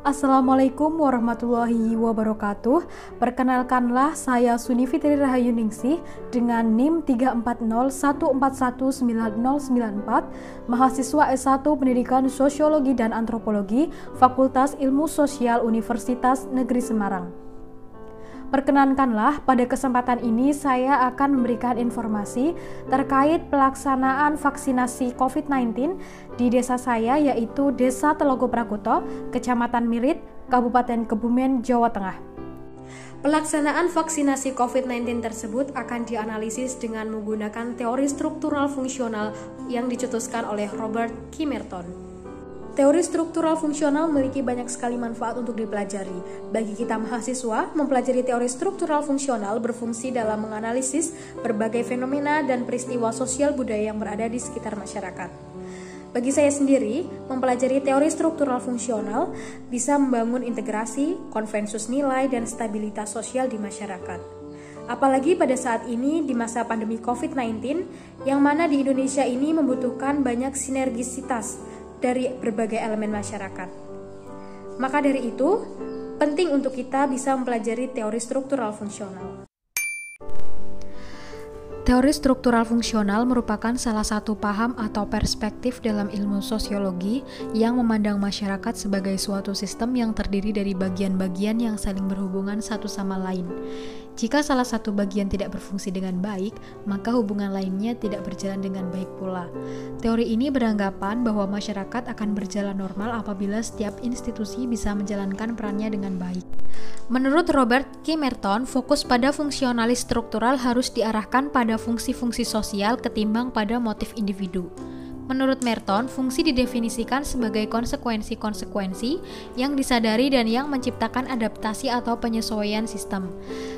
Assalamualaikum warahmatullahi wabarakatuh. Perkenalkanlah saya Suni Fitri Rahayu Ningsih dengan NIM 340141994, mahasiswa S1 Pendidikan Sosiologi dan Antropologi, Fakultas Ilmu Sosial Universitas Negeri Semarang. Perkenankanlah pada kesempatan ini saya akan memberikan informasi terkait pelaksanaan vaksinasi COVID-19 di desa saya, yaitu Desa Telogo Prakuto, Kecamatan Mirit, Kabupaten Kebumen, Jawa Tengah. Pelaksanaan vaksinasi COVID-19 tersebut akan dianalisis dengan menggunakan teori struktural fungsional yang dicetuskan oleh Robert K. Merton. Teori struktural fungsional memiliki banyak sekali manfaat untuk dipelajari. Bagi kita mahasiswa, mempelajari teori struktural fungsional berfungsi dalam menganalisis berbagai fenomena dan peristiwa sosial budaya yang berada di sekitar masyarakat. Bagi saya sendiri, mempelajari teori struktural fungsional bisa membangun integrasi, konsensus nilai, dan stabilitas sosial di masyarakat. Apalagi pada saat ini di masa pandemi COVID-19, yang mana di Indonesia ini membutuhkan banyak sinergisitas dari berbagai elemen masyarakat. Maka dari itu, penting untuk kita bisa mempelajari teori struktural fungsional. Teori struktural fungsional merupakan salah satu paham atau perspektif dalam ilmu sosiologi yang memandang masyarakat sebagai suatu sistem yang terdiri dari bagian-bagian yang saling berhubungan satu sama lain. Jika salah satu bagian tidak berfungsi dengan baik, maka hubungan lainnya tidak berjalan dengan baik pula. Teori ini beranggapan bahwa masyarakat akan berjalan normal apabila setiap institusi bisa menjalankan perannya dengan baik. Menurut Robert K. Merton, fokus pada fungsionalis struktural harus diarahkan pada fungsi-fungsi sosial ketimbang pada motif individu. Menurut Merton, fungsi didefinisikan sebagai konsekuensi-konsekuensi yang disadari dan yang menciptakan adaptasi atau penyesuaian sistem.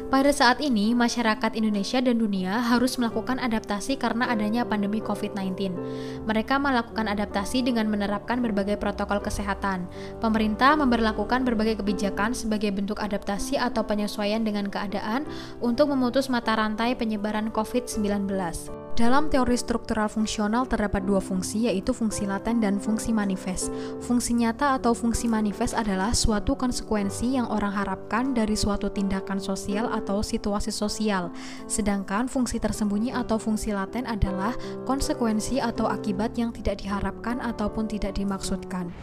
Pada saat ini, masyarakat Indonesia dan dunia harus melakukan adaptasi karena adanya pandemi COVID-19. Mereka melakukan adaptasi dengan menerapkan berbagai protokol kesehatan. Pemerintah memberlakukan berbagai kebijakan sebagai bentuk adaptasi atau penyesuaian dengan keadaan untuk memutus mata rantai penyebaran COVID-19. Dalam teori struktural fungsional terdapat dua fungsi, yaitu fungsi laten dan fungsi manifest. Fungsi nyata atau fungsi manifest adalah suatu konsekuensi yang orang harapkan dari suatu tindakan sosial atau situasi sosial. Sedangkan fungsi tersembunyi atau fungsi laten adalah konsekuensi atau akibat yang tidak diharapkan ataupun tidak dimaksudkan.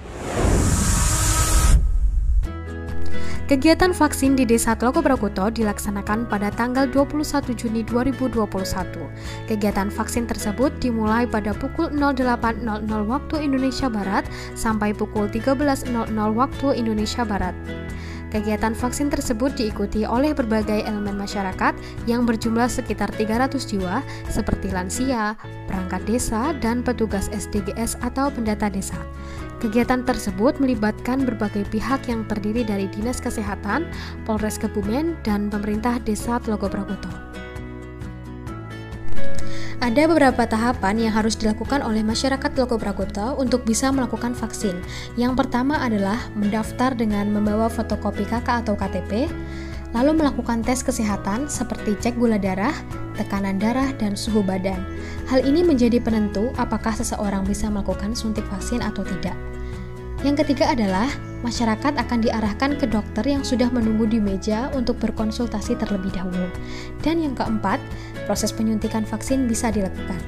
Kegiatan vaksin di Desa Telogo Prakuto dilaksanakan pada tanggal 21 Juni 2021. Kegiatan vaksin tersebut dimulai pada pukul 08.00 waktu Indonesia Barat sampai pukul 13.00 waktu Indonesia Barat. Kegiatan vaksin tersebut diikuti oleh berbagai elemen masyarakat yang berjumlah sekitar 300 jiwa seperti lansia, perangkat desa, dan petugas SDGs atau pendata desa. Kegiatan tersebut melibatkan berbagai pihak yang terdiri dari Dinas Kesehatan, Polres Kebumen, dan pemerintah Desa Telogo Prakuto. Ada beberapa tahapan yang harus dilakukan oleh masyarakat Telogo Prakuto untuk bisa melakukan vaksin. Yang pertama adalah mendaftar dengan membawa fotokopi KK atau KTP, lalu melakukan tes kesehatan seperti cek gula darah, tekanan darah, dan suhu badan. Hal ini menjadi penentu apakah seseorang bisa melakukan suntik vaksin atau tidak. Yang ketiga adalah masyarakat akan diarahkan ke dokter yang sudah menunggu di meja untuk berkonsultasi terlebih dahulu. Dan yang keempat, proses penyuntikan vaksin bisa dilakukan.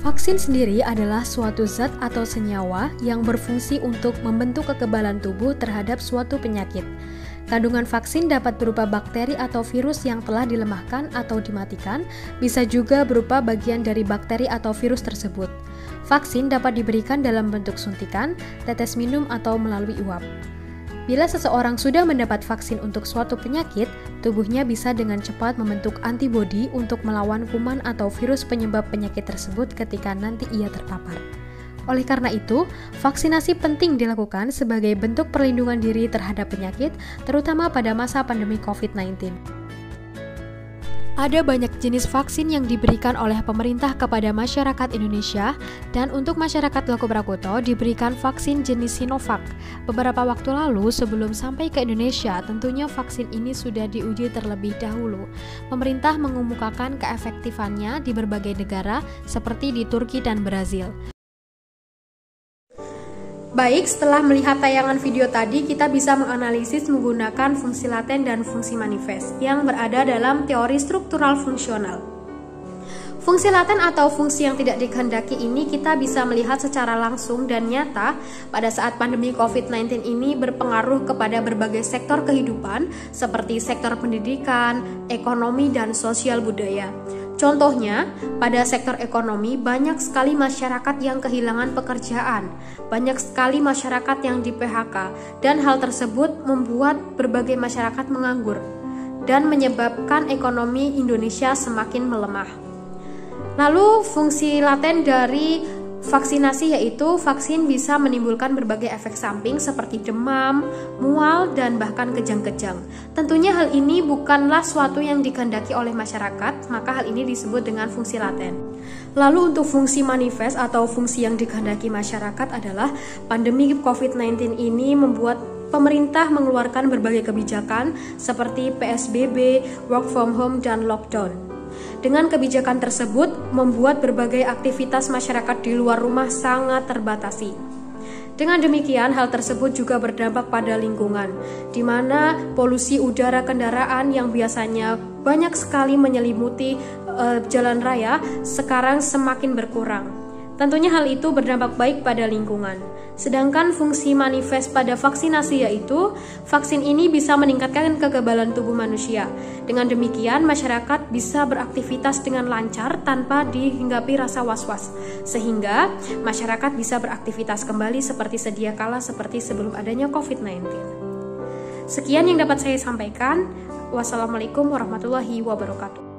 Vaksin sendiri adalah suatu zat atau senyawa yang berfungsi untuk membentuk kekebalan tubuh terhadap suatu penyakit. Kandungan vaksin dapat berupa bakteri atau virus yang telah dilemahkan atau dimatikan, bisa juga berupa bagian dari bakteri atau virus tersebut. Vaksin dapat diberikan dalam bentuk suntikan, tetes minum, atau melalui uap. Bila seseorang sudah mendapat vaksin untuk suatu penyakit, tubuhnya bisa dengan cepat membentuk antibodi untuk melawan kuman atau virus penyebab penyakit tersebut ketika nanti ia terpapar. Oleh karena itu, vaksinasi penting dilakukan sebagai bentuk perlindungan diri terhadap penyakit, terutama pada masa pandemi COVID-19. Ada banyak jenis vaksin yang diberikan oleh pemerintah kepada masyarakat Indonesia, dan untuk masyarakat Telogo Prakuto diberikan vaksin jenis Sinovac. Beberapa waktu lalu sebelum sampai ke Indonesia, tentunya vaksin ini sudah diuji terlebih dahulu. Pemerintah mengemukakan keefektifannya di berbagai negara seperti di Turki dan Brazil. Baik, setelah melihat tayangan video tadi, kita bisa menganalisis menggunakan fungsi laten dan fungsi manifest yang berada dalam teori struktural fungsional. Fungsi laten atau fungsi yang tidak dikehendaki ini kita bisa melihat secara langsung dan nyata pada saat pandemi COVID-19 ini berpengaruh kepada berbagai sektor kehidupan seperti sektor pendidikan, ekonomi, dan sosial budaya. Contohnya, pada sektor ekonomi banyak sekali masyarakat yang kehilangan pekerjaan, banyak sekali masyarakat yang di-PHK, dan hal tersebut membuat berbagai masyarakat menganggur dan menyebabkan ekonomi Indonesia semakin melemah. Lalu fungsi laten dari vaksinasi yaitu vaksin bisa menimbulkan berbagai efek samping seperti demam, mual, dan bahkan kejang-kejang. Tentunya hal ini bukanlah suatu yang dikehendaki oleh masyarakat, maka hal ini disebut dengan fungsi laten. Lalu untuk fungsi manifest atau fungsi yang dikehendaki masyarakat adalah pandemi COVID-19 ini membuat pemerintah mengeluarkan berbagai kebijakan seperti PSBB, work from home, dan lockdown. Dengan kebijakan tersebut, membuat berbagai aktivitas masyarakat di luar rumah sangat terbatasi. Dengan demikian, hal tersebut juga berdampak pada lingkungan, di mana polusi udara kendaraan yang biasanya banyak sekali menyelimuti jalan raya, sekarang semakin berkurang. Tentunya hal itu berdampak baik pada lingkungan. Sedangkan fungsi manifest pada vaksinasi yaitu vaksin ini bisa meningkatkan kekebalan tubuh manusia. Dengan demikian masyarakat bisa beraktivitas dengan lancar tanpa dihinggapi rasa was-was, sehingga masyarakat bisa beraktivitas kembali seperti sedia kala seperti sebelum adanya COVID-19. Sekian yang dapat saya sampaikan. Wassalamualaikum warahmatullahi wabarakatuh.